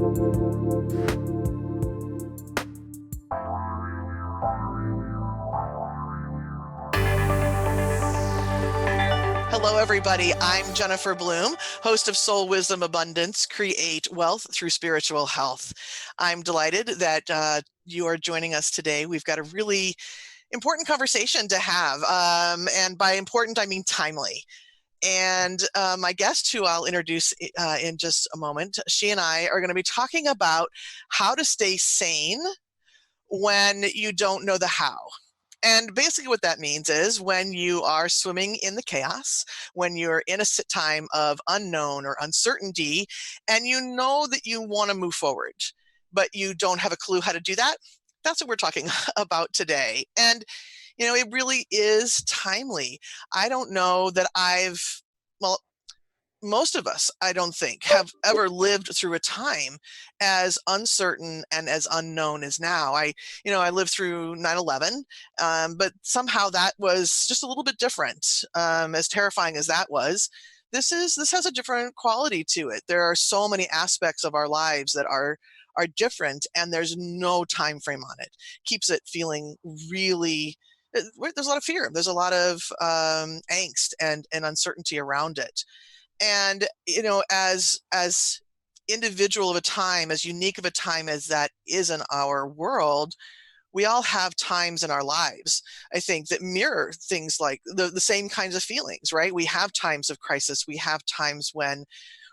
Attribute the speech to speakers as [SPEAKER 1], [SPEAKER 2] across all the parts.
[SPEAKER 1] Hello, everybody. I'm Jennifer Bloome, host of Soul Wisdom Abundance, Create Wealth Through Spiritual Health. I'm delighted that you are joining us today. We've got a really important conversation to have. And by important, I mean timely. And my guest, who I'll introduce in just a moment, she and I are going to be talking about how to stay sane when you don't know the how. And basically what that means is when you are swimming in the chaos, when you're in a time of unknown or uncertainty, and you know that you want to move forward, but you don't have a clue how to do that, that's what we're talking about today. And, it really is timely. I don't know that well, most of us, I don't think, have ever lived through a time as uncertain and as unknown as now. I lived through 9/11, but somehow that was just a little bit different. As terrifying as that was, this has a different quality to it. There are so many aspects of our lives that are different, and there's no time frame on it. Keeps it feeling really. There's a lot of fear. There's a lot of angst and uncertainty around it. And as individual of a time, as unique of a time as that is in our world, we all have times in our lives, I think, that mirror things like the same kinds of feelings, right? We have times of crisis. We have times when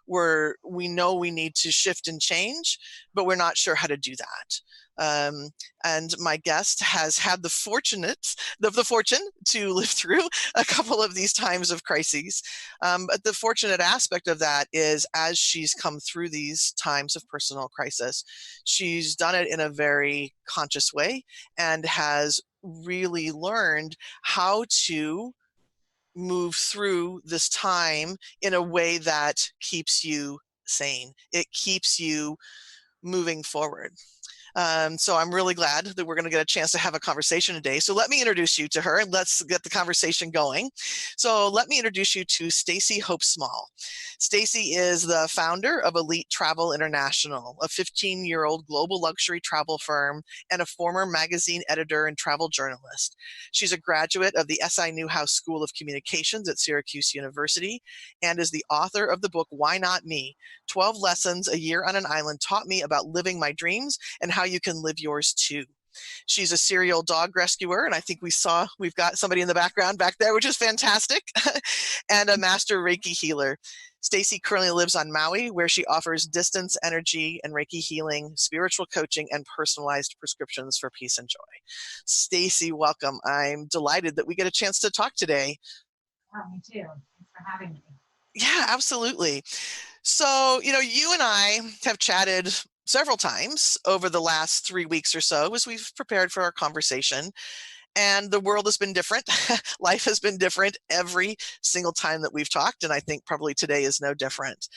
[SPEAKER 1] we know we need to shift and change, but we're not sure how to do that. And my guest has had the fortune to live through a couple of these times of crises. But the fortunate aspect of that is, as she's come through these times of personal crisis, she's done it in a very conscious way and has really learned how to move through this time in a way that keeps you sane. It keeps you moving forward. So I'm really glad that we're going to get a chance to have a conversation today. So let me introduce you to her and let's get the conversation going. So let me introduce you to Stacy Small. Stacy is the founder of Elite Travel International, a 15-year-old global luxury travel firm and a former magazine editor and travel journalist. She's a graduate of the SI Newhouse School of Communications at Syracuse University and is the author of the book, Why Not Me? 12 Lessons a Year on an Island Taught Me About Living My Dreams and How You Can Live Yours Too. She's a serial dog rescuer, and I think we've got somebody in the background back there, which is fantastic, and a master Reiki healer. Stacy currently lives on Maui, where she offers distance, energy, and Reiki healing, spiritual coaching, and personalized prescriptions for peace and joy. Stacy, welcome. I'm delighted that we get a chance to talk today.
[SPEAKER 2] Oh, me too. Thanks for having me.
[SPEAKER 1] Yeah, absolutely. So, you and I have chatted several times over the last 3 weeks or so as we've prepared for our conversation. And the world has been different. Life has been different every single time that we've talked. And I think probably today is no different.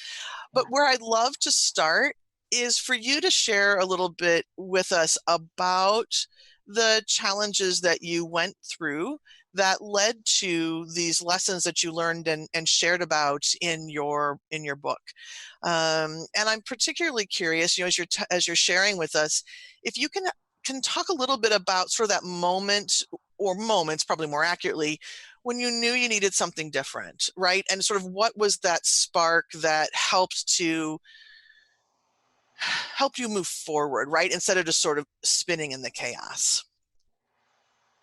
[SPEAKER 1] But where I'd love to start is for you to share a little bit with us about the challenges that you went through that led to these lessons that you learned and shared about in your book. And I'm particularly curious, as you're sharing with us, if you can talk a little bit about sort of that moment, or moments, probably more accurately, when you knew you needed something different, right? And sort of what was that spark that helped you move forward, right? Instead of just sort of spinning in the chaos.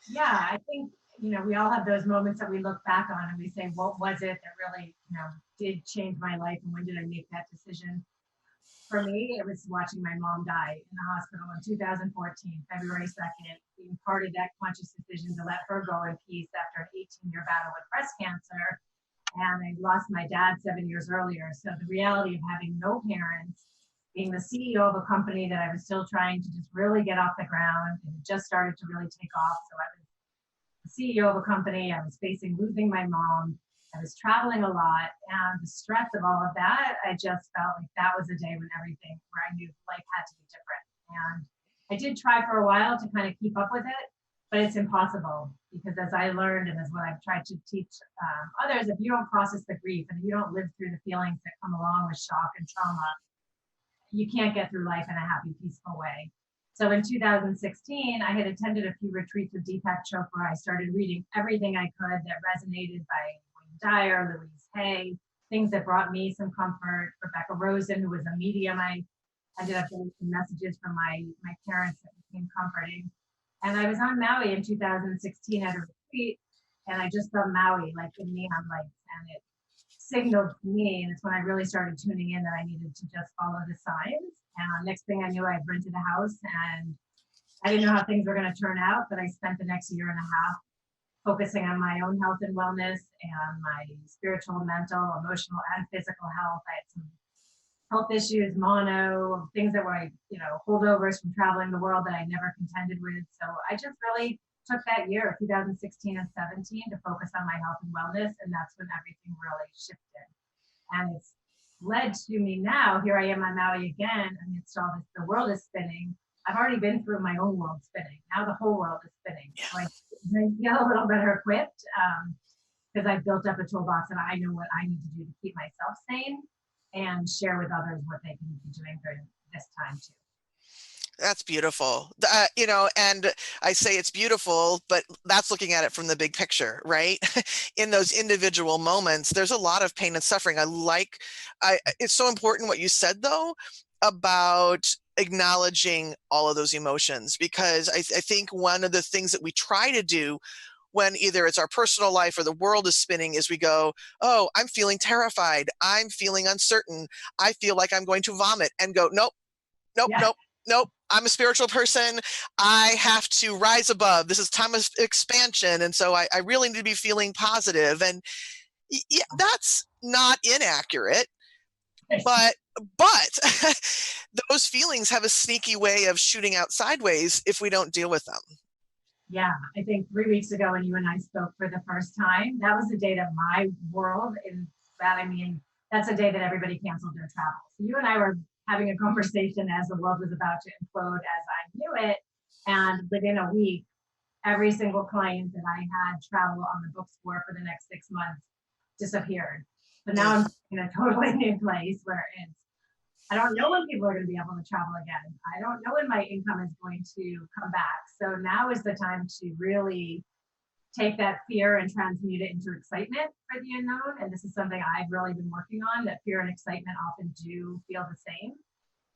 [SPEAKER 2] Yeah, I think, we all have those moments that we look back on and we say, what was it that really, did change my life? And when did I make that decision? For me, it was watching my mom die in the hospital in 2014, February 2nd, being part of that conscious decision to let her go in peace after an 18-year battle with breast cancer. And I lost my dad 7 years earlier. So the reality of having no parents, being the CEO of a company that I was still trying to just really get off the ground and it just started to really take off. So I was the CEO of a company. I was facing losing my mom. I was traveling a lot, and the stress of all of that, I just felt like that was a day where I knew life had to be different. And I did try for a while to kind of keep up with it, but it's impossible because as I learned, and as what I've tried to teach others, if you don't process the grief and if you don't live through the feelings that come along with shock and trauma, you can't get through life in a happy, peaceful way. So in 2016, I had attended a few retreats with Deepak Chopra. I started reading everything I could that resonated by Wayne Dyer, Louise Hay, things that brought me some comfort. Rebecca Rosen, who was a medium, I ended up getting some messages from my parents that became comforting. And I was on Maui in 2016 at a retreat, and I just saw Maui like in neon lights, and it signaled to me, and it's when I really started tuning in that I needed to just follow the signs. And next thing I knew, I'd rented a house, and I didn't know how things were going to turn out, but I spent the next year and a half focusing on my own health and wellness and my spiritual, mental, emotional, and physical health. I had some health issues, mono, things that were, holdovers from traveling the world that I never contended with. So I just really took that year, 2016 and 17, to focus on my health and wellness. And that's when everything really shifted. And it's led to me now, here I am on Maui again, amidst all this, the world is spinning. I've already been through my own world spinning. Now the whole world is spinning. So I feel a little better equipped because I've built up a toolbox and I know what I need to do to keep myself sane and share with others what they can be doing during this time too.
[SPEAKER 1] That's beautiful. And I say it's beautiful, but that's looking at it from the big picture, right? In those individual moments, there's a lot of pain and suffering. It's so important what you said though, about acknowledging all of those emotions, because I think one of the things that we try to do when either it's our personal life or the world is spinning is we go, oh, I'm feeling terrified. I'm feeling uncertain. I feel like I'm going to vomit, and go, nope, nope,
[SPEAKER 2] Yeah.
[SPEAKER 1] nope, nope. I'm a spiritual person. I have to rise above. This is time of expansion. And so I really need to be feeling positive. And yeah, that's not inaccurate, but those feelings have a sneaky way of shooting out sideways if we don't deal with them.
[SPEAKER 2] Yeah, I think 3 weeks ago when you and I spoke for the first time, that was the day that my world, in that, I mean, that's the day that everybody canceled their travel. So you and I were having a conversation as the world was about to implode as I knew it. And within a week, every single client that I had travel on the books for the next 6 months disappeared. But now I'm in a totally new place where I don't know when people are going to be able to travel again. I don't know when my income is going to come back. So now is the time to really take that fear and transmute it into excitement for the unknown. And this is something I've really been working on, that fear and excitement often do feel the same.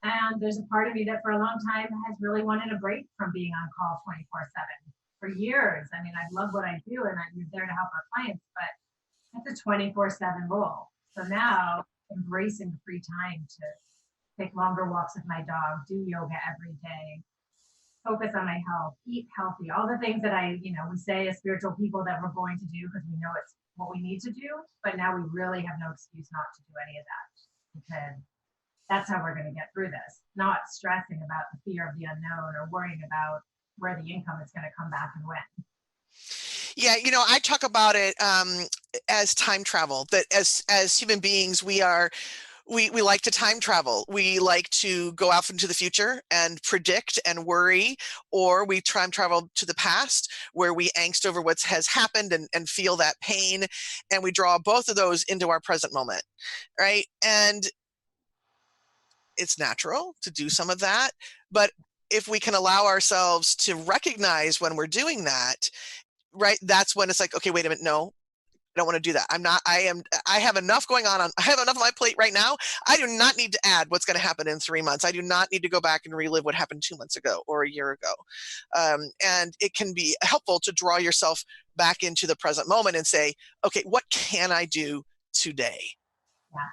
[SPEAKER 2] And there's a part of me that for a long time has really wanted a break from being on call 24/7 for years. I mean, I love what I do and I'm there to help our clients, but that's a 24/7 role. So now embracing the free time to take longer walks with my dog, do yoga every day, focus on my health, eat healthy, all the things that we say as spiritual people that we're going to do because we know it's what we need to do. But now we really have no excuse not to do any of that, because that's how we're going to get through this, not stressing about the fear of the unknown or worrying about where the income is going to come back and when.
[SPEAKER 1] Yeah, I talk about it as time travel, that as human beings, we like to time travel. We like to go out into the future and predict and worry, or we time travel to the past where we angst over what has happened and feel that pain. And we draw both of those into our present moment, right? And it's natural to do some of that. But if we can allow ourselves to recognize when we're doing that, right, that's when it's like, okay, wait a minute, no, I don't want to do that. I have enough going on. I have enough on my plate right now. I do not need to add what's going to happen in 3 months. I do not need to go back and relive what happened 2 months ago or a year ago. And it can be helpful to draw yourself back into the present moment and say, okay, what can I do today?
[SPEAKER 2] Yeah,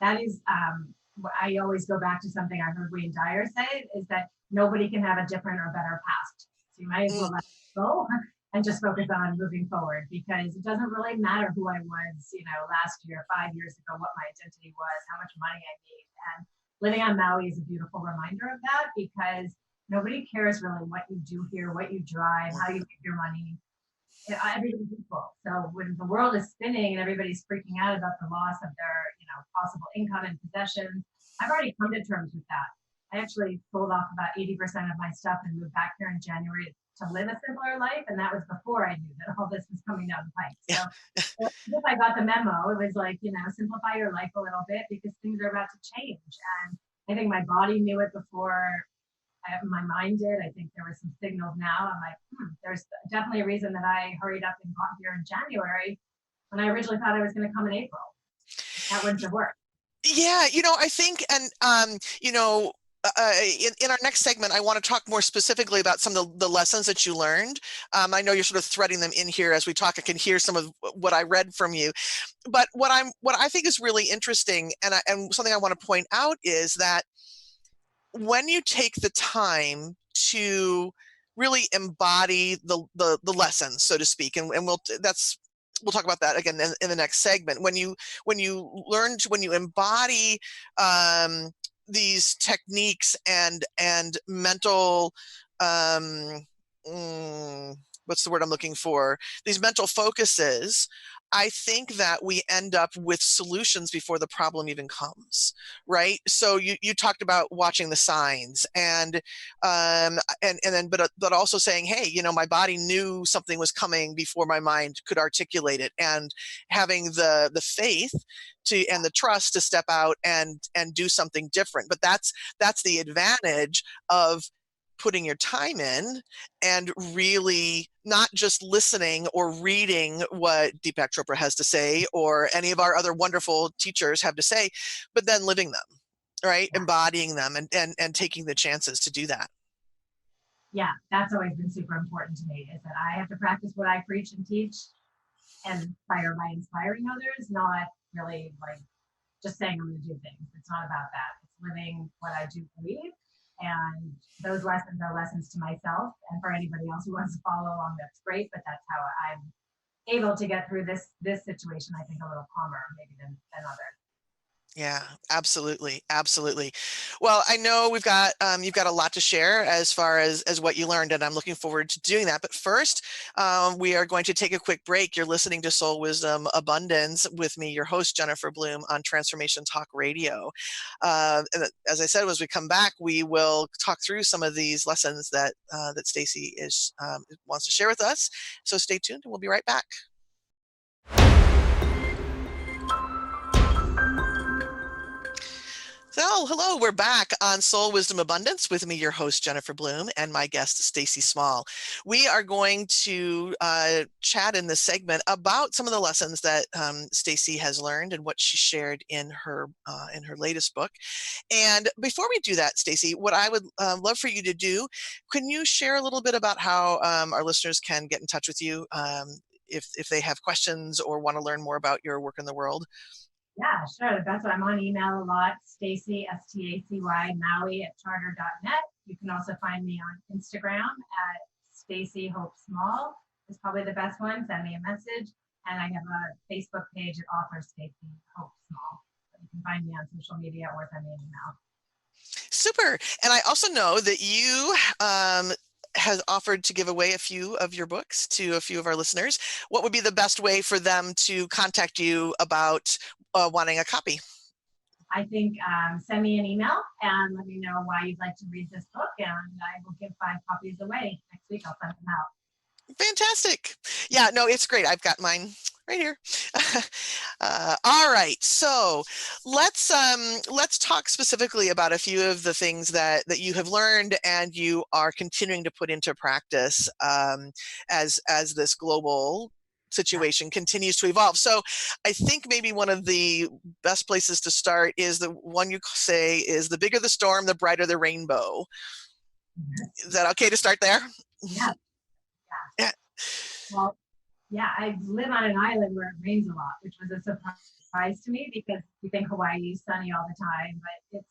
[SPEAKER 2] that is, I always go back to something I heard Wayne Dyer say, is that nobody can have a different or better past. So you might as well let it go and just focus on moving forward, because it doesn't really matter who I was, last year, 5 years ago, what my identity was, how much money I made. And living on Maui is a beautiful reminder of that, because nobody cares really what you do here, what you drive, how you make your money. Everybody's equal. So when the world is spinning and everybody's freaking out about the loss of their, possible income and possessions, I've already come to terms with that. I actually sold off about 80% of my stuff and moved back here in January to live a simpler life. And that was before I knew that all this was coming down the pipe. So if I got the memo, it was like, simplify your life a little bit because things are about to change. And I think my body knew it before my mind did. I think there were some signals now. I'm like, there's definitely a reason that I hurried up and got here in January when I originally thought I was going to come in April. That wouldn't have worked.
[SPEAKER 1] Yeah, I think, and in our next segment, I want to talk more specifically about some of the lessons that you learned. I know you're sort of threading them in here as we talk. I can hear some of what I read from you, but what I think is really interesting, and something I want to point out is that when you take the time to really embody the lessons, so to speak, and we'll talk about that again in the next segment. When you embody these techniques and mental what's the word I'm looking for? These mental focuses, I think that we end up with solutions before the problem even comes, right? So you talked about watching the signs and then but also saying, hey, my body knew something was coming before my mind could articulate it, and having the faith and the trust to step out and do something different. But that's the advantage of putting your time in and really not just listening or reading what Deepak Chopra has to say or any of our other wonderful teachers have to say, but then living them, right?
[SPEAKER 2] Yeah.
[SPEAKER 1] Embodying them and taking the chances to do that.
[SPEAKER 2] Yeah, that's always been super important to me, is that I have to practice what I preach and teach and inspire by inspiring others, not really like just saying I'm going to do things. It's not about that. It's living what I do believe. And those lessons are lessons to myself. And for anybody else who wants to follow along, that's great. But that's how I'm able to get through this situation, I think, a little calmer maybe than others.
[SPEAKER 1] Yeah, absolutely. Absolutely. Well, I know you've got a lot to share as far as what you learned, and I'm looking forward to doing that. But first, we are going to take a quick break. You're listening to Soul Wisdom Abundance with me, your host, Jennifer Bloome, on Transformation Talk Radio. And as I said, as we come back, we will talk through some of these lessons that Stacy wants to share with us. So stay tuned, and we'll be right back. So, hello, we're back on Soul Wisdom Abundance with me, your host, Jennifer Bloome, and my guest, Stacy Small. We are going to chat in this segment about some of the lessons that Stacy has learned and what she shared in her latest book. And before we do that, Stacy, what I would love for you to do, can you share a little bit about how our listeners can get in touch with you if they have questions or want to learn more about your work in the world?
[SPEAKER 2] Yeah, sure. That's why I'm on email a lot. Stacy, Stacy, Maui @charter.net. You can also find me on Instagram at Stacy Hope Small. Is probably the best one. Send me a message. And I have a Facebook page at author Stacy Hope Small. So you can find me on social media or send me an email.
[SPEAKER 1] Super. And I also know that you has offered to give away a few of your books to a few of our listeners. What would be the best way for them to contact you about wanting a copy?
[SPEAKER 2] I think send me an email and let me know why you'd like to read this book, and I will give 5 copies away next week. I'll send them out.
[SPEAKER 1] Fantastic. Yeah, no, it's great. I've got mine right here. All right, so let's talk specifically about a few of the things that you have learned and you are continuing to put into practice as this global situation continues to evolve. So I think maybe one of the best places to start is the one you say is the bigger the storm, the brighter the rainbow. Is that okay to start there?
[SPEAKER 2] Yeah. Yeah. Well, yeah, I live on an island where it rains a lot, which was a surprise to me because we think Hawaii is sunny all the time, but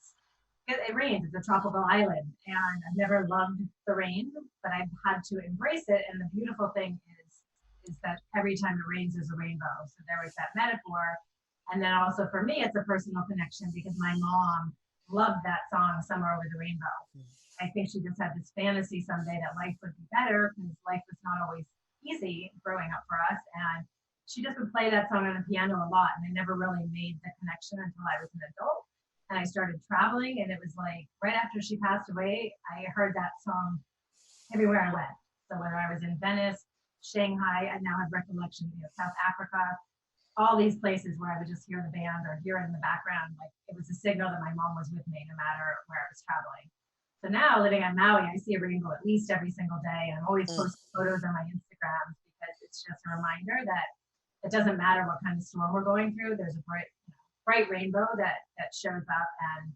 [SPEAKER 2] it rains. It's a tropical island, and I've never loved the rain, but I've had to embrace it. And the beautiful thing is that every time it rains, there's a rainbow. So there was that metaphor, and then also for me, it's a personal connection because my mom loved that song, "Somewhere Over the Rainbow." I think she just had this fantasy someday that life would be better because life was not always easy growing up for us. And she just would play that song on the piano a lot. And I never really made the connection until I was an adult. And I started traveling. And it was like right after she passed away, I heard that song everywhere I went. So whether I was in Venice, Shanghai, I now have recollection, South Africa, all these places where I would just hear the band or hear it in the background. Like it was a signal that my mom was with me no matter where I was traveling. So now living on Maui, I see a rainbow at least every single day. And I'm always
[SPEAKER 1] Mm.
[SPEAKER 2] posting photos on my Instagram because it's just a reminder that it doesn't matter what kind of storm we're going through. There's a bright rainbow that shows up, and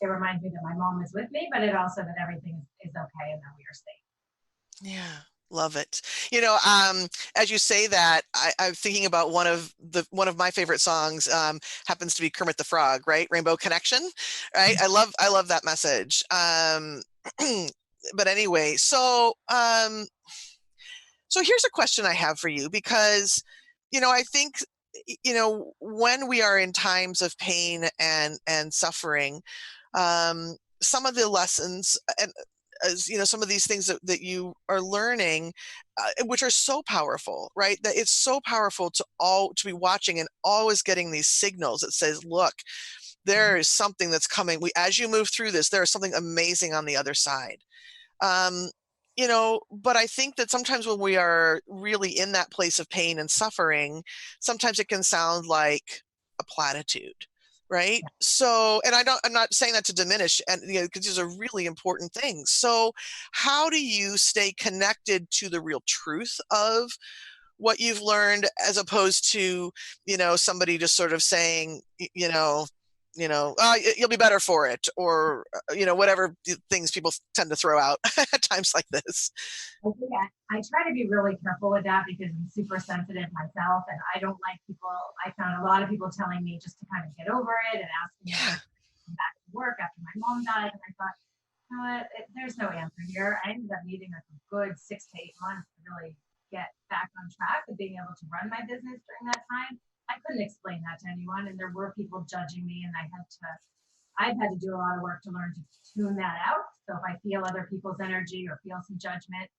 [SPEAKER 2] it reminds me that my mom is with me, but it also that everything is okay and that we are safe.
[SPEAKER 1] Yeah, love it. You know, as you say that, I'm thinking about one of my favorite songs, happens to be Kermit the Frog, right? Rainbow Connection, right? I love that message. But anyway, so here's a question I have for you because, I think, when we are in times of pain and suffering, some of the lessons and as some of these things that you are learning, which are so powerful, right? That it's so powerful to be watching and always getting these signals that says, look, there is something that's coming. As you move through this, there is something amazing on the other side. Um, but I think that sometimes when we are really in that place of pain and suffering, sometimes it can sound like a platitude, right? So, and I'm not saying that to diminish, and because these are really important things. So, how do you stay connected to the real truth of what you've learned as opposed to, somebody just sort of saying, you'll be better for it, or whatever things people tend to throw out at times like this.
[SPEAKER 2] I think I try to be really careful with that because I'm super sensitive myself, and I don't like people. I found a lot of people telling me just to kind of get over it and asking me if I
[SPEAKER 1] Yeah.
[SPEAKER 2] could come back to work after my mom died. And I thought, there's no answer here. I ended up needing like a good 6 to 8 months to really get back on track of being able to run my business during that time. I couldn't explain that to anyone, and there were people judging me, and I've had to do a lot of work to learn to tune that out. So if I feel other people's energy or feel some judgment,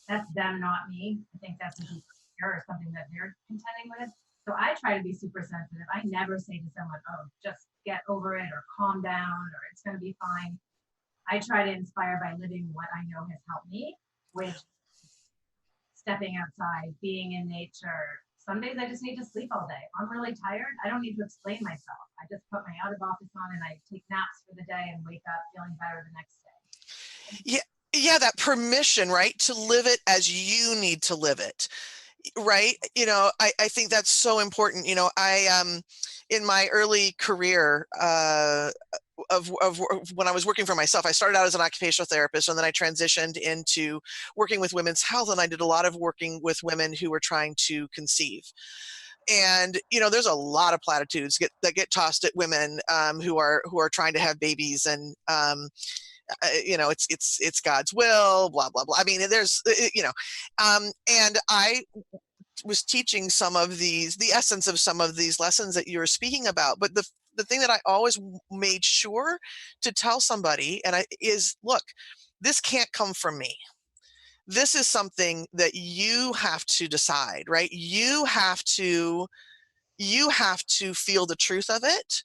[SPEAKER 2] that's them, not me. I think that's a deeper fear or something that they're contending with. So I try to be super sensitive. I never say to someone, oh, just get over it or calm down or it's going to be fine. I try to inspire by living what I know has helped me, which stepping outside, being in nature. Some days I just need to sleep all day. I'm really tired. I don't need to explain myself. I just put my out of office on and I take naps for the day and wake up feeling better the next day.
[SPEAKER 1] Yeah. Yeah, that permission, right? To live it as you need to live it. Right. I think that's so important. In my early career, of when I was working for myself, I started out as an occupational therapist and then I transitioned into working with women's health. And I did a lot of working with women who were trying to conceive. And there's a lot of platitudes that get tossed at women, who are trying to have babies, and it's God's will, blah blah blah. I mean, and I was teaching the essence of some of these lessons that you're speaking about. But the thing that I always made sure to tell somebody is, look, this can't come from me. This is something that you have to decide, right? You have to feel the truth of it,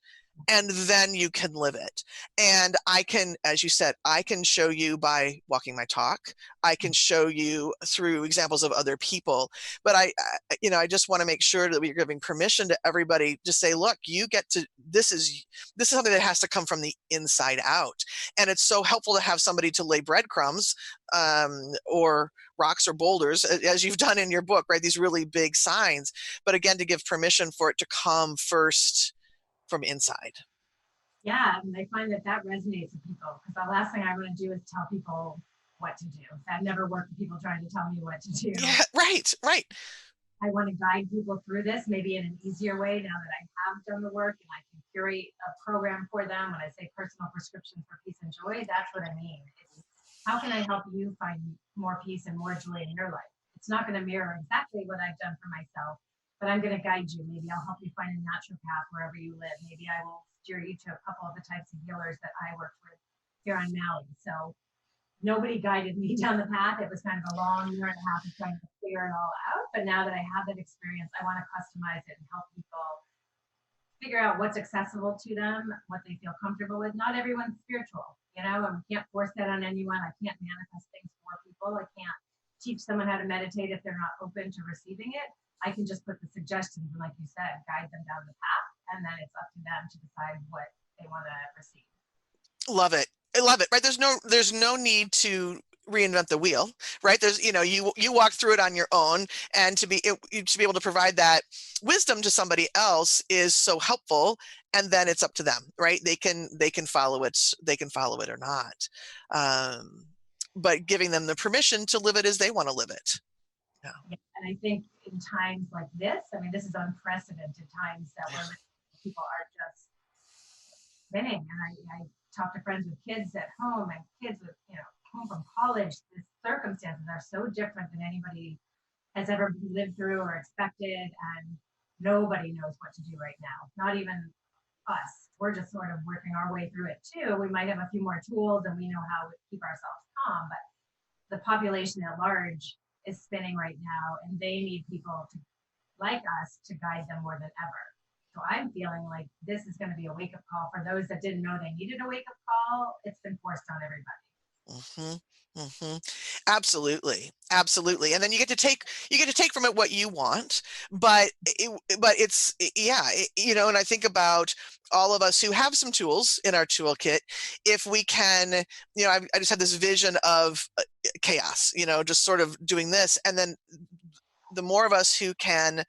[SPEAKER 1] and then you can live it. And I can, as you said, I can show you by walking my talk. I can show you through examples of other people. But I just want to make sure that we're giving permission to everybody to say, look, you get to, this is something that has to come from the inside out. And it's so helpful to have somebody to lay breadcrumbs, or rocks or boulders, as you've done in your book, right? These really big signs, but again, to give permission for it to come first from inside.
[SPEAKER 2] Yeah, and I find that resonates with people because the last thing I want to do is tell people what to do. That never worked with people trying to tell me what to do.
[SPEAKER 1] Yeah, right, right.
[SPEAKER 2] I want to guide people through this, maybe in an easier way now that I have done the work and I can curate a program for them. When I say personal prescription for peace and joy, that's what I mean. It's how can I help you find more peace and more joy in your life? It's not going to mirror exactly what I've done for myself, but I'm going to guide you. Maybe I'll help you find a naturopath wherever you live. Maybe I will steer you to a couple of the types of healers that I worked with here on Maui. So nobody guided me down the path. It was kind of a long year and a half of trying to figure it all out. But now that I have that experience, I want to customize it and help people figure out what's accessible to them, what they feel comfortable with. Not everyone's spiritual, and we can't force that on anyone. I can't manifest things for people. I can't teach someone how to meditate if they're not open to receiving it. I can just put the suggestions and, like you said, guide them down the path, and then it's up to them to decide what they want to receive.
[SPEAKER 1] Love it. I love it. Right. There's no need to reinvent the wheel, right? There's, you walk through it on your own, and to be able to provide that wisdom to somebody else is so helpful. And then it's up to them, right? They can follow it. They can follow it or not. But giving them the permission to live it as they want to live it.
[SPEAKER 2] Yeah. And I think in times like this, I mean, this is unprecedented times that we're living. People are just spinning. And I talk to friends with kids at home and kids with, home from college. The circumstances are so different than anybody has ever lived through or expected. And nobody knows what to do right now. Not even us. We're just sort of working our way through it too. We might have a few more tools and we know how to keep ourselves calm, but the population at large is spinning right now, and they need people like us to guide them more than ever. So I'm feeling like this is going to be a wake-up call for those that didn't know they needed a wake-up call. It's been forced on everybody.
[SPEAKER 1] Mm-hmm. Mm-hmm. Absolutely. Absolutely. And then you get to take from it what you want, but it's, yeah, and I think about all of us who have some tools in our toolkit. If we can, I just had this vision of chaos, just sort of doing this. And then the more of us who can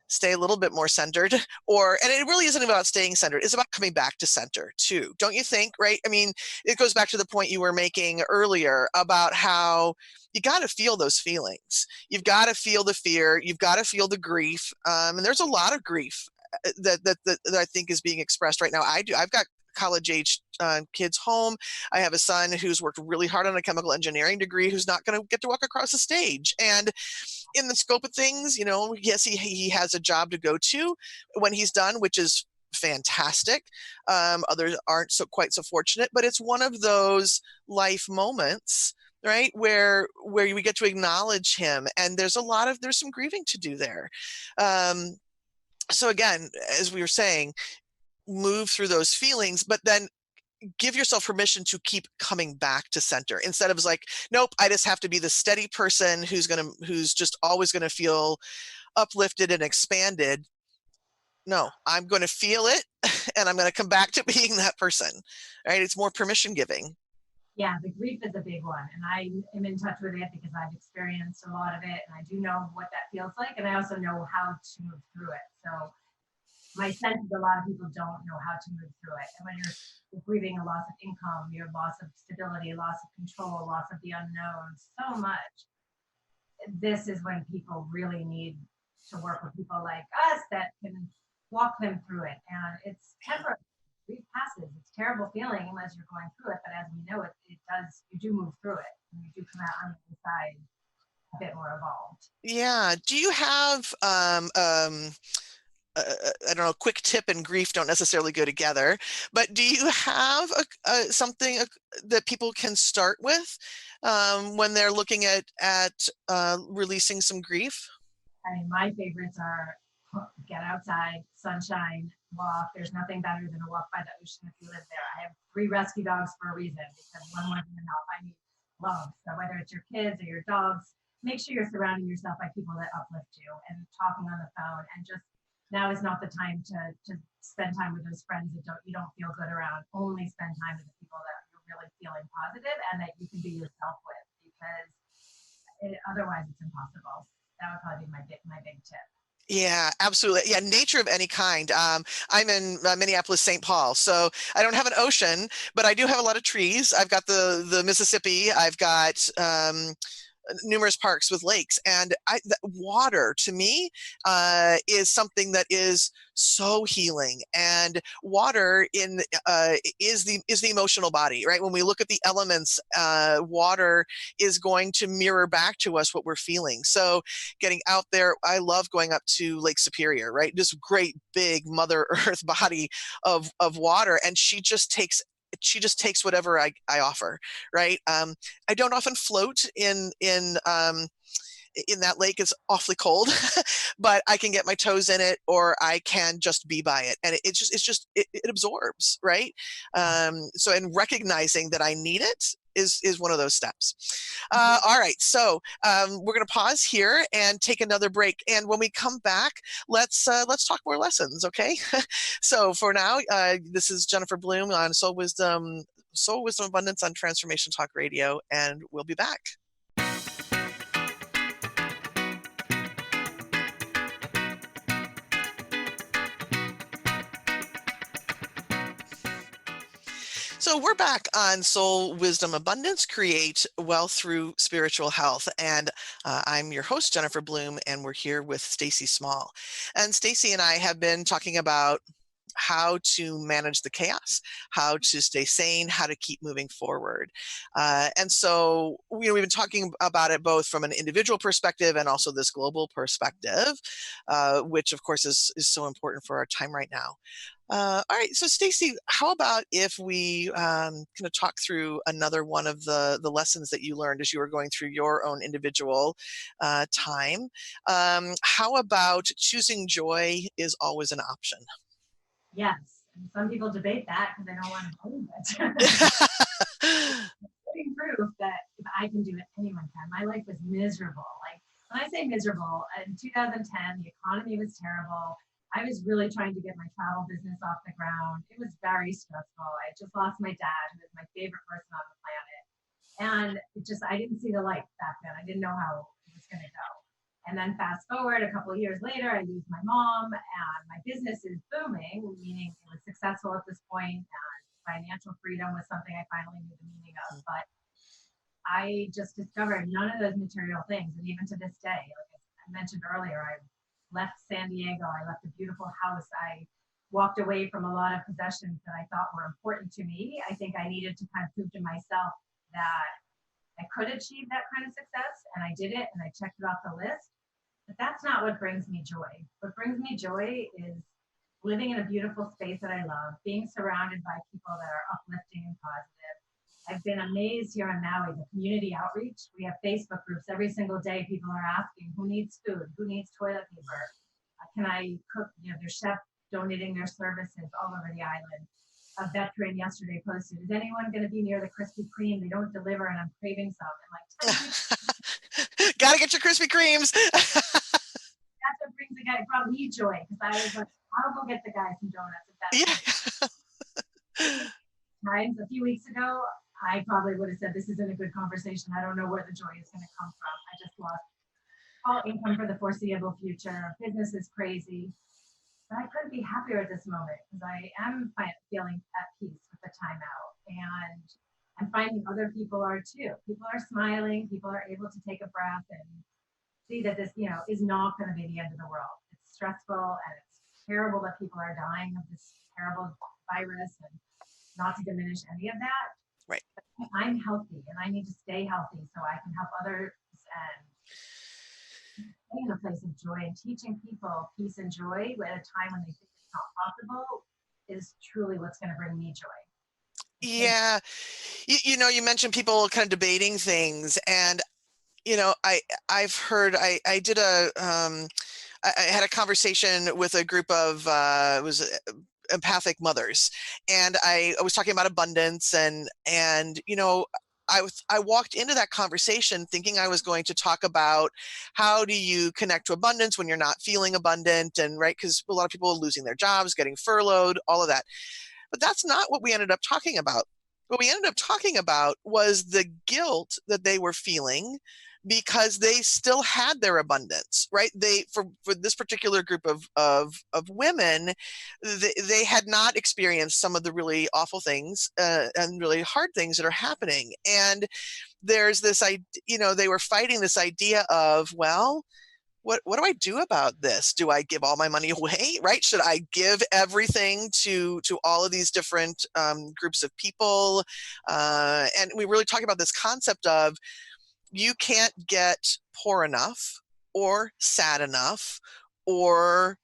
[SPEAKER 1] stay a little bit more centered, and it really isn't about staying centered. It's about coming back to center too. Don't you think? Right. I mean, it goes back to the point you were making earlier about how you got to feel those feelings. You've got to feel the fear. You've got to feel the grief. And there's a lot of grief that I think is being expressed right now. I've got college age kids home. I have a son who's worked really hard on a chemical engineering degree who's not going to get to walk across the stage. And in the scope of things, yes, he has a job to go to when he's done, which is fantastic. Others aren't quite so fortunate, but it's one of those life moments, right, where we get to acknowledge him, and there's some grieving to do there. So again, as we were saying, move through those feelings, but then give yourself permission to keep coming back to center instead of like, nope, I just have to be the steady person who's just always going to feel uplifted and expanded. No, I'm going to feel it and I'm going to come back to being that person, right? It's more permission giving.
[SPEAKER 2] Yeah, the grief is a big one. And I am in touch with it because I've experienced a lot of it. And I do know what that feels like. And I also know how to move through it. So my sense is a lot of people don't know how to move through it. And when you're grieving a loss of income, your loss of stability, loss of control, loss of the unknown, so much, this is when people really need to work with people like us that can walk them through it. And it's temporary. Grief passes. It's a terrible feeling unless you're going through it. But as we know, it does, you do move through it. And you do come out on the side a bit more evolved.
[SPEAKER 1] Yeah. Do you have I don't know, quick tip and grief don't necessarily go together, but do you have something that people can start with when they're looking at releasing some grief?
[SPEAKER 2] I mean, my favorites are get outside, sunshine, walk. There's nothing better than a walk by the ocean if you live there. I have 3 rescue dogs for a reason because one wasn't enough. I need love. So whether it's your kids or your dogs, make sure you're surrounding yourself by people that uplift you and talking on the phone, and just now is not the time to spend time with those friends that you don't feel good around. Only spend time with the people that you're really feeling positive and that you can be yourself with, because otherwise it's impossible. That would probably be my big tip.
[SPEAKER 1] Yeah, absolutely. Yeah, nature of any kind. I'm in Minneapolis, St. Paul, so I don't have an ocean, but I do have a lot of trees. I've got the Mississippi. I've got numerous parks with lakes, and water to me is something that is so healing. And water is the emotional body, right? When we look at the elements, water is going to mirror back to us what we're feeling. So getting out there, I love going up to Lake Superior, right? This great big Mother Earth body of water, and she just takes whatever I offer, right? I don't often float in that lake. It's awfully cold, but I can get my toes in it, or I can just be by it, and it absorbs, right? So in recognizing that I need it, is one of those steps. All right, so we're going to pause here and take another break. And when we come back, let's talk more lessons, okay? So for now, this is Jennifer Bloome on Soul Wisdom Abundance on Transformation Talk Radio, and we'll be back. So we're back on Soul Wisdom Abundance, Create Wealth Through Spiritual Health. And I'm your host, Jennifer Bloome, and we're here with Stacy Small. And Stacy and I have been talking about how to manage the chaos, how to stay sane, how to keep moving forward. And so, we've been talking about it both from an individual perspective and also this global perspective, which of course is so important for our time right now. All right, so Stacy, how about if we kind of talk through another one of the lessons that you learned as you were going through your own individual time? How about choosing joy is always an option?
[SPEAKER 2] Yes, and some people debate that because they don't want to believe it. Living proof that if I can do it, anyone can. My life was miserable. Like when I say miserable, in 2010, the economy was terrible. I was really trying to get my travel business off the ground. It was very stressful. I just lost my dad, who was my favorite person on the planet. And I didn't see the light back then. I didn't know how it was going to go. And then fast forward a couple of years later, I lose my mom and my business is booming, meaning it was successful at this point. And financial freedom was something I finally knew the meaning of. But I just discovered none of those material things. And even to this day, like I mentioned earlier, I left San Diego. I left a beautiful house. I walked away from a lot of possessions that I thought were important to me. I think I needed to kind of prove to myself that I could achieve that kind of success, and I did it, and I checked it off the list. But that's not what brings me joy. What brings me joy is living in a beautiful space that I love, being surrounded by people that are uplifting and positive. I've been amazed here in Maui, the community outreach. We have Facebook groups every single day. People are asking who needs food, who needs toilet paper, can I cook? There's chefs donating their services all over the island. A veteran yesterday posted, is anyone going to be near the Krispy Kreme? They don't deliver and I'm craving some. I'm
[SPEAKER 1] like, gotta get your Krispy Kremes.
[SPEAKER 2] That's what brings the guy, brought me joy, because I was like, I'll go get the guy some donuts if that's times a few weeks ago, I probably would have said, this isn't a good conversation. I don't know where the joy is going to come from. I just lost all income for the foreseeable future. Business is crazy. But I couldn't be happier at this moment because I am feeling at peace with the time out. And I'm finding other people are too. People are smiling. People are able to take a breath and see that this, is not going to be the end of the world. It's stressful and it's terrible that people are dying of this terrible virus, and not to diminish any of that.
[SPEAKER 1] Right.
[SPEAKER 2] But I'm healthy and I need to stay healthy so I can help others and stay in a place of joy, and teaching people peace and joy at a time when they think it's not possible is truly what's going to bring me joy.
[SPEAKER 1] Yeah. You mentioned people kind of debating things, and I've heard, I did I had a conversation with a group of it was empathic mothers, and I was talking about abundance, and I walked into that conversation thinking I was going to talk about how do you connect to abundance when you're not feeling abundant, and right, because a lot of people are losing their jobs, getting furloughed, all of that. But that's not what we ended up talking about. What we ended up talking about was the guilt that they were feeling because they still had their abundance, right? For this particular group of women, they had not experienced some of the really awful things and really hard things that are happening. And there's this idea, they were fighting this idea of, well, what do I do about this? Do I give all my money away, right? Should I give everything to all of these different groups of people? And we really talk about this concept of you can't get poor enough or sad enough or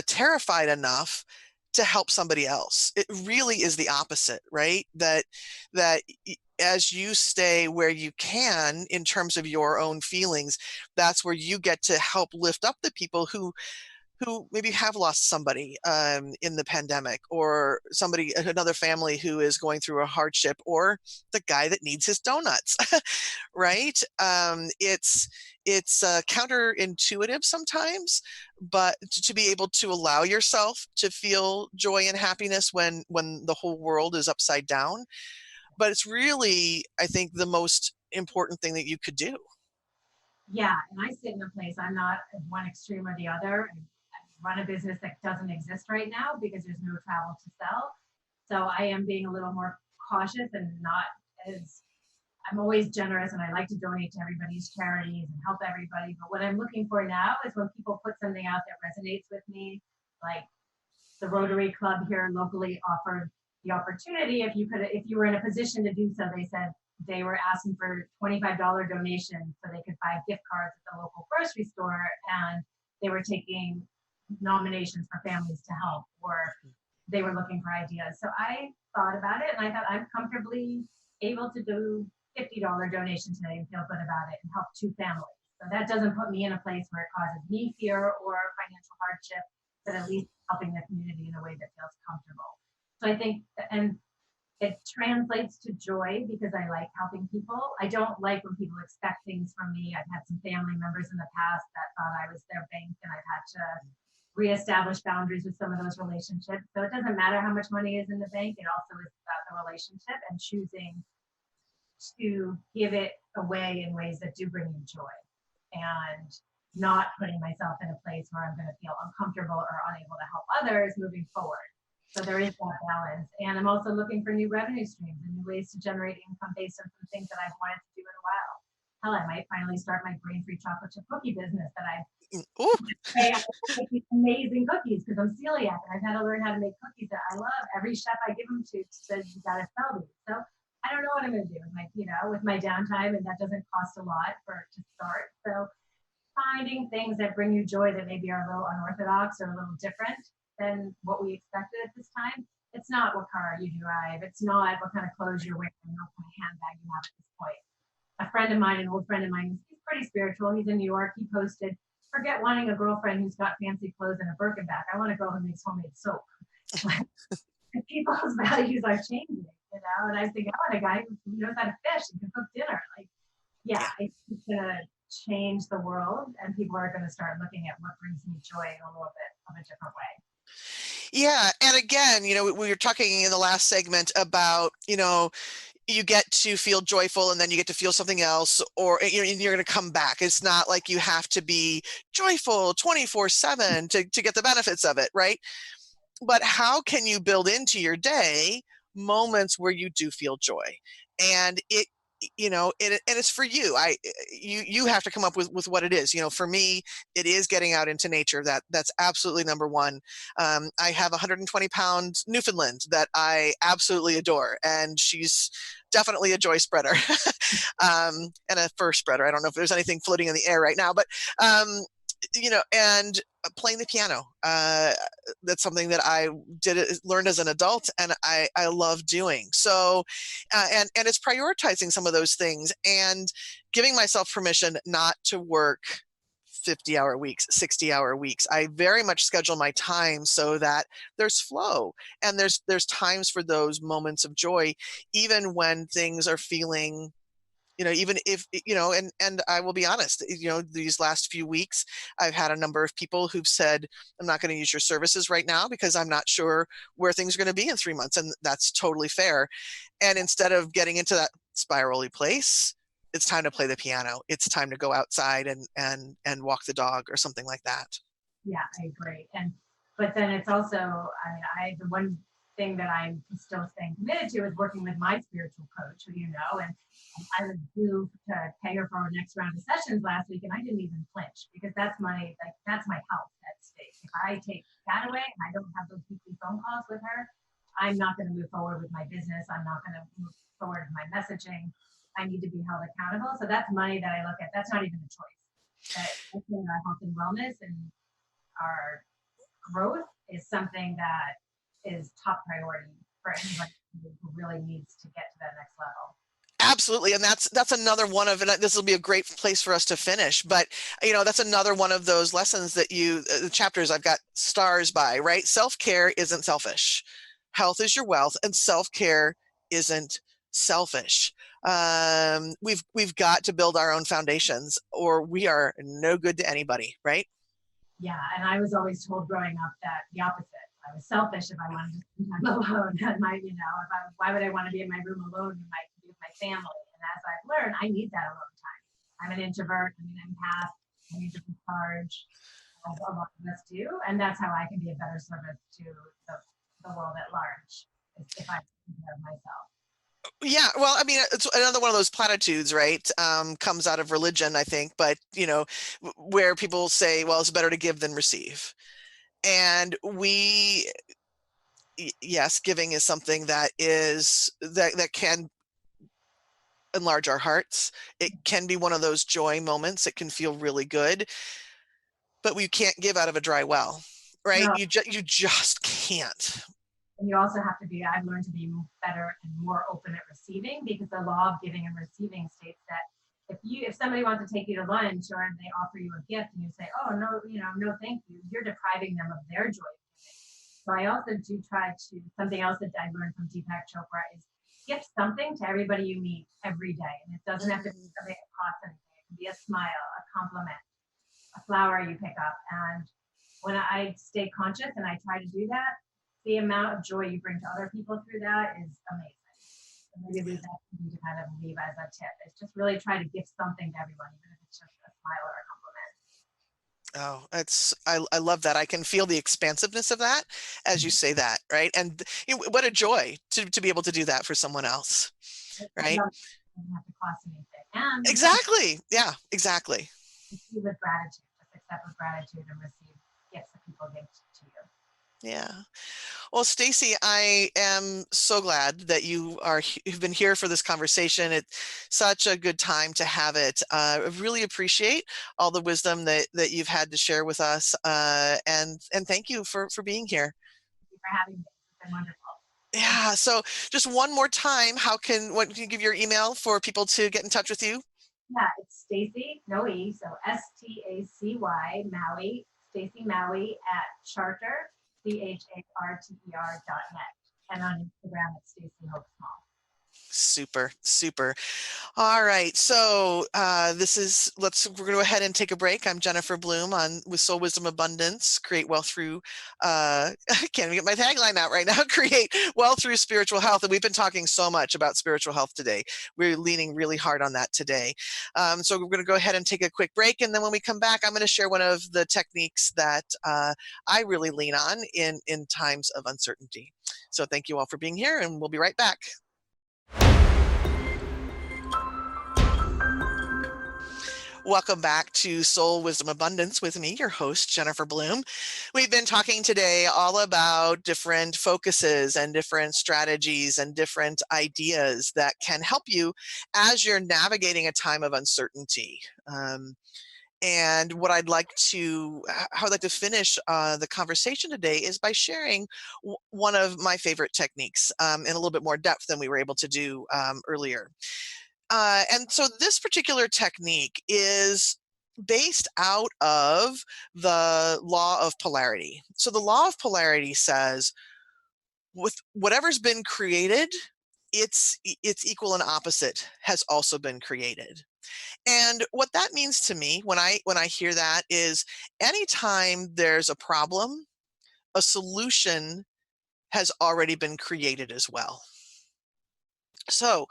[SPEAKER 1] terrified enough to help somebody else. It really is the opposite, right? That as you stay where you can in terms of your own feelings, that's where you get to help lift up the people who who maybe have lost somebody in the pandemic, or another family who is going through a hardship, or the guy that needs his donuts, right? It's counterintuitive sometimes, but to be able to allow yourself to feel joy and happiness when the whole world is upside down. But it's really, I think, the most important thing that you could do.
[SPEAKER 2] Yeah, and I sit in a place, I'm not at one extreme or the other. I run a business that doesn't exist right now because there's no travel to sell. So I am being a little more cautious and not as, I'm always generous and I like to donate to everybody's charities and help everybody. But what I'm looking for now is when people put something out that resonates with me, like the Rotary Club here locally offered the opportunity, if you were in a position to do so, they said they were asking for $25 donation so they could buy gift cards at the local grocery store, and they were taking nominations for families to help, or they were looking for ideas. So I thought about it and I thought I'm comfortably able to do $50 donation today and feel good about it and help two families. So that doesn't put me in a place where it causes me fear or financial hardship, but at least helping the community in a way that feels comfortable. So I think, and it translates to joy because I like helping people. I don't like when people expect things from me. I've had some family members in the past that thought I was their bank, and I've had to reestablish boundaries with some of those relationships. So it doesn't matter how much money is in the bank. It also is about the relationship and choosing to give it away in ways that do bring you joy, and not putting myself in a place where I'm going to feel uncomfortable or unable to help others moving forward. So there is that balance. And I'm also looking for new revenue streams and new ways to generate income based on some things that I've wanted to do in a while. Hell, I might finally start my grain-free chocolate chip cookie business that
[SPEAKER 1] Ooh.
[SPEAKER 2] I make these amazing cookies because I'm celiac and I've had to learn how to make cookies that I love. Every chef I give them to says you gotta sell these. So I don't know what I'm gonna do with my downtime, and that doesn't cost a lot to start. So finding things that bring you joy that maybe are a little unorthodox or a little different than what we expected at this time. It's not what car you drive. It's not what kind of clothes you're wearing or what kind of handbag you have at this point. A friend of mine, an old friend of mine, he's pretty spiritual. He's in New York. He posted, forget wanting a girlfriend who's got fancy clothes and a Birkin bag. I want a girl who makes homemade soap. People's values are changing, and I think, I want a guy who knows how to fish and can cook dinner. Yeah, it's gonna change the world, and people are gonna start looking at what brings me joy in a little bit of a different way.
[SPEAKER 1] Yeah. And again, we were talking in the last segment about, you get to feel joyful and then you get to feel something else, or you're going to come back. It's not like you have to be joyful 24/7 to get the benefits of it, right? But how can you build into your day moments where you do feel joy? And and it's for you. You have to come up with what it is. For me, it is getting out into nature. That's absolutely number one. I have a 120-pound Newfoundland that I absolutely adore, and she's definitely a joy spreader. And a fur spreader. I don't know if there's anything floating in the air right now, but and playing the piano. That's something that I learned as an adult, and I love doing. So, and it's prioritizing some of those things and giving myself permission not to work 50-hour weeks, 60-hour weeks. I very much schedule my time so that there's flow, and there's times for those moments of joy, even when things are feeling, even if, and I will be honest, these last few weeks, I've had a number of people who've said, I'm not going to use your services right now because I'm not sure where things are going to be in 3 months. And that's totally fair. And instead of getting into that spirally place, it's time to play the piano. It's time to go outside and walk the dog or something like that.
[SPEAKER 2] Yeah, I agree. But then it's also, the one thing that I'm still staying committed to is working with my spiritual coach, who and I was due to pay her for our next round of sessions last week, and I didn't even flinch because that's my health at stake. If I take that away and I don't have those weekly phone calls with her, I'm not going to move forward with my business. I'm not going to move forward with my messaging. I need to be held accountable. So that's money that I look at. That's not even a choice. That our health and wellness and our growth is something that is top priority for anybody who really needs to get to that next level.
[SPEAKER 1] Absolutely. And that's another one of, and this will be a great place for us to finish, but that's another one of those lessons that the chapters I've got stars by, right? Self-care isn't selfish. Health is your wealth, and self-care isn't selfish. We've got to build our own foundations, or we are no good to anybody, right?
[SPEAKER 2] Yeah, and I was always told growing up that the opposite. I was selfish if I wanted to spend time alone. And why would I want to be in my room alone when I can be with my family? And as I've learned, I need that alone time. I'm an introvert. I'm an empath. I need to recharge, as a lot of us do, and that's how I can be a better service to the world at large. If I take care of myself.
[SPEAKER 1] Yeah, well, I mean, it's another one of those platitudes, right? Comes out of religion, I think, but where people say, well, it's better to give than receive. And yes, giving is something that can enlarge our hearts. It can be one of those joy moments. It can feel really good, but we can't give out of a dry well, right?
[SPEAKER 2] No,
[SPEAKER 1] You just can't.
[SPEAKER 2] and you also have to be, I've learned to be better and more open at receiving, because the law of giving and receiving states that if somebody wants to take you to lunch or they offer you a gift and you say, oh no, no thank you, you're depriving them of their joy. So I also do try to, something else that I learned from Deepak Chopra is gift something to everybody you meet every day. And it doesn't have to be something that costs anything. It can be a smile, a compliment, a flower you pick up. And when I stay conscious and I try to do that, the amount of joy you bring to other people through that is amazing. So maybe leave that to you to kind of leave as a tip. It's just really try to gift something to everyone, even if it's just a smile or a compliment.
[SPEAKER 1] Oh, I love that. I can feel the expansiveness of that as you say that, right? And what a joy to be able to do that for someone else,
[SPEAKER 2] It
[SPEAKER 1] right?
[SPEAKER 2] doesn't have to cost anything. And you can
[SPEAKER 1] Exactly. Yeah, exactly.
[SPEAKER 2] receive with gratitude, just accept with gratitude and receive gifts that people give to you.
[SPEAKER 1] Yeah. Well, Stacy, I am so glad that you've been here for this conversation. It's such a good time to have it. I really appreciate all the wisdom that you've had to share with us, and thank you for being here.
[SPEAKER 2] Thank you for having me. It's been wonderful.
[SPEAKER 1] Yeah. So, just one more time, what can you give your email for people to get in touch with you?
[SPEAKER 2] Yeah, it's Stacy, no E, so Stacy Maui, Stacy Maui at charter.net. And on Instagram, it's Stacy Hope Small.
[SPEAKER 1] Super, super. All right, so we're going to go ahead and take a break. I'm Jennifer Bloome with Soul Wisdom Abundance, create wealth through, I can't even get my tagline out right now, create wealth through spiritual health. And we've been talking so much about spiritual health today. We're leaning really hard on that today. So we're going to go ahead and take a quick break. And then when we come back, I'm going to share one of the techniques that I really lean on in times of uncertainty. So thank you all for being here, and we'll be right back. Welcome back to Soul Wisdom Abundance with me, your host, Jennifer Bloome. We've been talking today all about different focuses and different strategies and different ideas that can help you as you're navigating a time of uncertainty. And how I'd like to finish the conversation today is by sharing one of my favorite techniques in a little bit more depth than we were able to do earlier. And so this particular technique is based out of the law of polarity. So the law of polarity says with whatever's been created, its equal and opposite has also been created. And what that means to me when I hear that is anytime there's a problem, a solution has already been created as well. So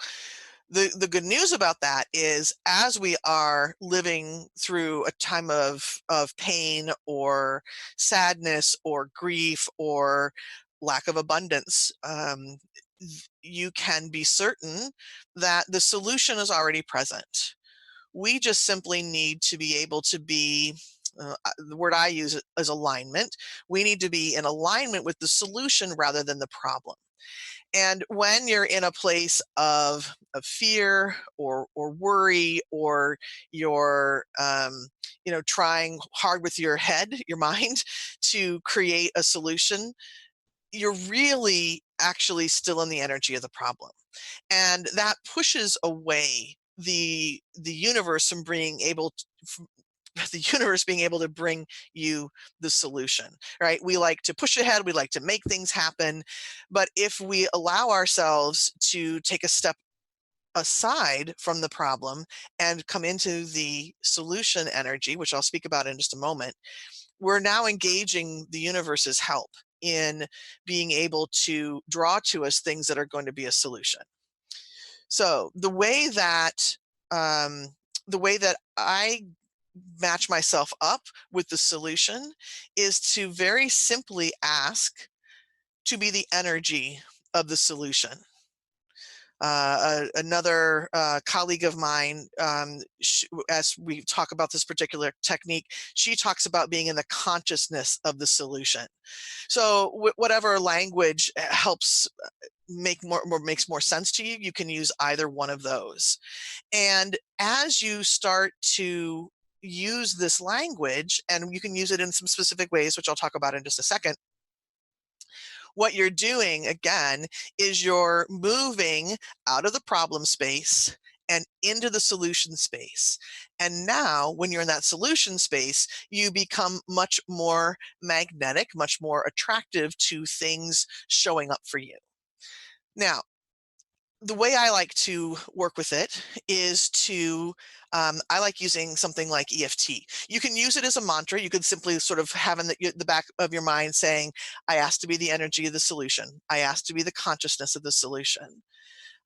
[SPEAKER 1] the good news about that is as we are living through a time of pain or sadness or grief or lack of abundance, you can be certain that the solution is already present. We just simply need to be able to be the word I use is alignment. We need to be in alignment with the solution rather than the problem. And when you're in a place of fear or worry, or you're trying hard with your head, your mind, to create a solution, you're really actually still in the energy of the problem. And that pushes away the universe from being able to, the universe being able to bring you the solution, right? We like to push ahead, we like to make things happen, but if we allow ourselves to take a step aside from the problem and come into the solution energy, which I'll speak about in just a moment, we're now engaging the universe's help in being able to draw to us things that are going to be a solution. So um, the way that I match myself up with the solution is to very simply ask to be the energy of the solution. Another colleague of mine, as we talk about this particular technique, she talks about being in the consciousness of the solution. So whatever language helps makes more sense to you, you can use either one of those. And as you start to use this language, and you can use it in some specific ways, which I'll talk about in just a second, what you're doing again is you're moving out of the problem space and into the solution space. And now, when you're in that solution space, you become much more magnetic, much more attractive to things showing up for you. Now, the way I like to work with it is I like using something like EFT. You can use it as a mantra. You could simply sort of have in the back of your mind saying, I ask to be the energy of the solution. I ask to be the consciousness of the solution.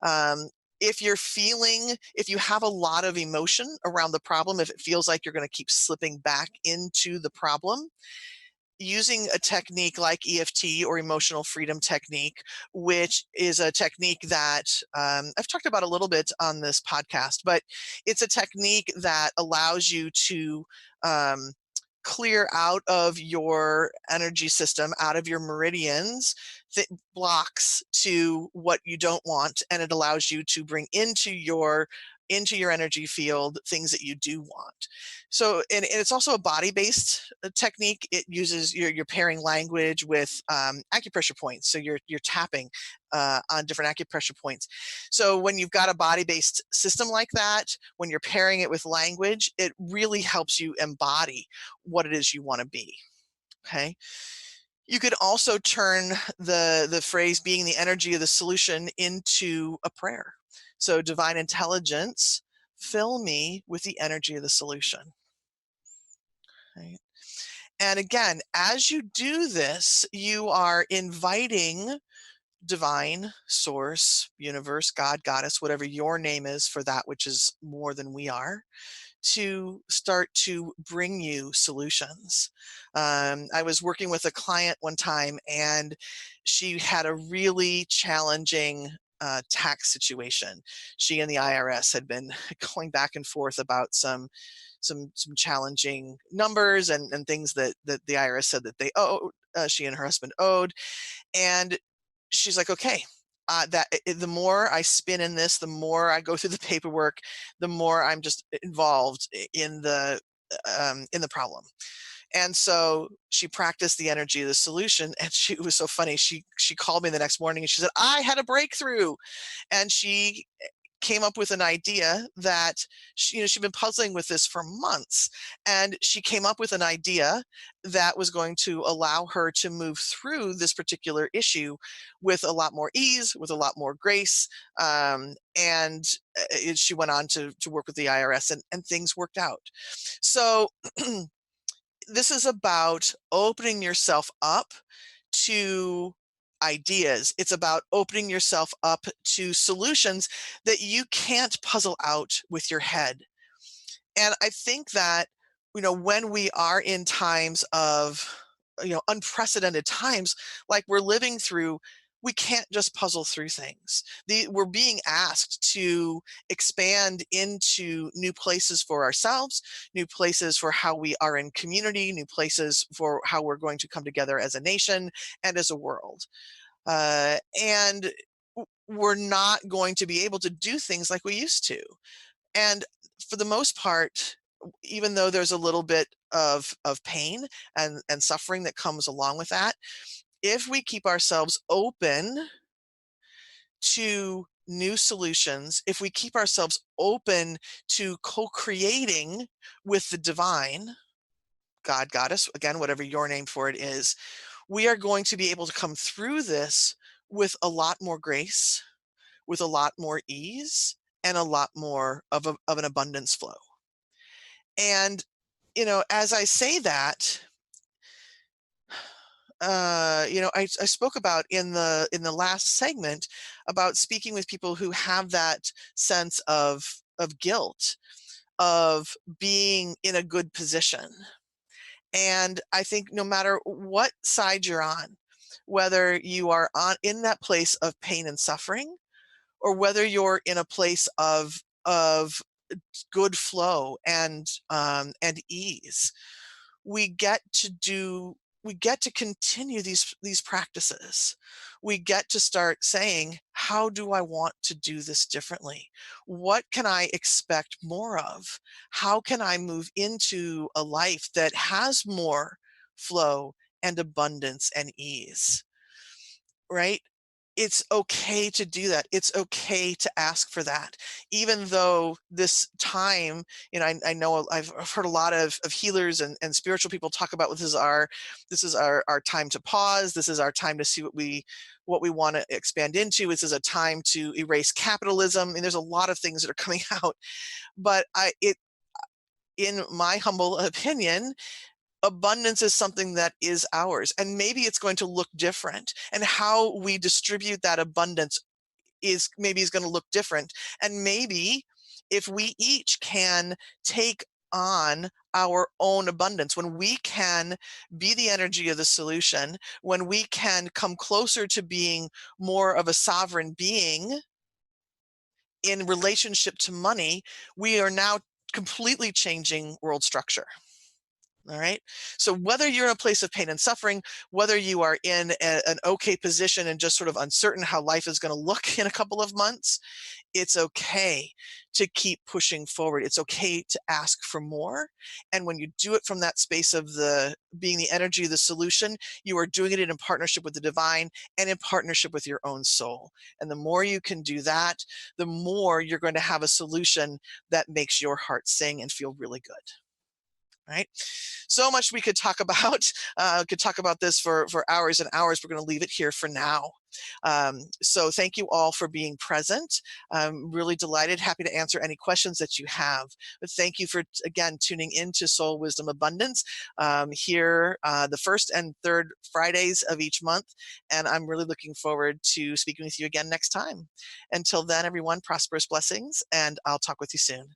[SPEAKER 1] Um, if you have a lot of emotion around the problem, if it feels like you're going to keep slipping back into the problem, using a technique like EFT or emotional freedom technique, which is a technique that I've talked about a little bit on this podcast, but it's a technique that allows you to um, clear out of your energy system, out of your meridians, blocks to what you don't want, and it allows you to bring into your energy field things that you do want. So, and it's also a body-based technique. It uses your pairing language with acupressure points. So you're tapping on different acupressure points. So when you've got a body-based system like that, when you're pairing it with language, it really helps you embody what it is you want to be. Okay. You could also turn the phrase being the energy of the solution into a prayer. So divine intelligence, fill me with the energy of the solution. Right? And again, as you do this, you are inviting divine source, universe, God, goddess, whatever your name is for that which is more than we are, to start to bring you solutions. I was working with a client one time, and she had a really challenging tax situation. She and the IRS had been going back and forth about some challenging numbers and things that the IRS said that they owed. She and her husband owed, and she's like, okay, the more I spin in this, the more I go through the paperwork, the more I'm just involved in the problem. And so she practiced the energy of the solution, and it was so funny. She called me the next morning and she said, I had a breakthrough. And she came up with an idea that she'd been puzzling with this for months, and she came up with an idea that was going to allow her to move through this particular issue with a lot more ease, with a lot more grace, and she went on to work with the IRS, and things worked out. So this is about opening yourself up to ideas. It's about opening yourself up to solutions that you can't puzzle out with your head. And I think that, when we are in times of, unprecedented times like we're living through, we can't just puzzle through things. We're being asked to expand into new places for ourselves, new places for how we are in community, new places for how we're going to come together as a nation and as a world. And we're not going to be able to do things like we used to. And for the most part, even though there's a little bit of pain and suffering that comes along with that, if we keep ourselves open to new solutions, if we keep ourselves open to co-creating with the divine, God, goddess, again, whatever your name for it is, we are going to be able to come through this with a lot more grace, with a lot more ease, and a lot more of an abundance flow. And, as I say that, I spoke about in the last segment about speaking with people who have that sense of guilt, of being in a good position. And I think no matter what side you're on, whether you are in that place of pain and suffering, or whether you're in a place of good flow and ease, we get to do we get to continue these practices. We get to start saying, how do I want to do this differently? What can I expect more of? How can I move into a life that has more flow and abundance and ease? Right? It's okay to do that. It's okay to ask for that. Even though this time, I know I've heard a lot of healers and spiritual people talk about this is our time to pause. This is our time to see what we want to expand into. This is a time to erase capitalism. I mean, there's a lot of things that are coming out, but in my humble opinion, abundance is something that is ours, and maybe it's going to look different, and how we distribute that abundance is going to look different. And maybe if we each can take on our own abundance, when we can be the energy of the solution, when we can come closer to being more of a sovereign being in relationship to money, we are now completely changing world structure. All right. So whether you're in a place of pain and suffering, whether you are in an okay position and just sort of uncertain how life is going to look in a couple of months, it's okay to keep pushing forward. It's okay to ask for more. And when you do it from that space of being the energy of the solution, you are doing it in partnership with the divine and in partnership with your own soul. And the more you can do that, the more you're going to have a solution that makes your heart sing and feel really good. Right? So much we could talk about. Could talk about this for hours and hours. We're going to leave it here for now. So thank you all for being present. I'm really delighted, happy to answer any questions that you have. But thank you for, again, tuning into Soul Wisdom Abundance here the first and third Fridays of each month. And I'm really looking forward to speaking with you again next time. Until then, everyone, prosperous blessings, and I'll talk with you soon.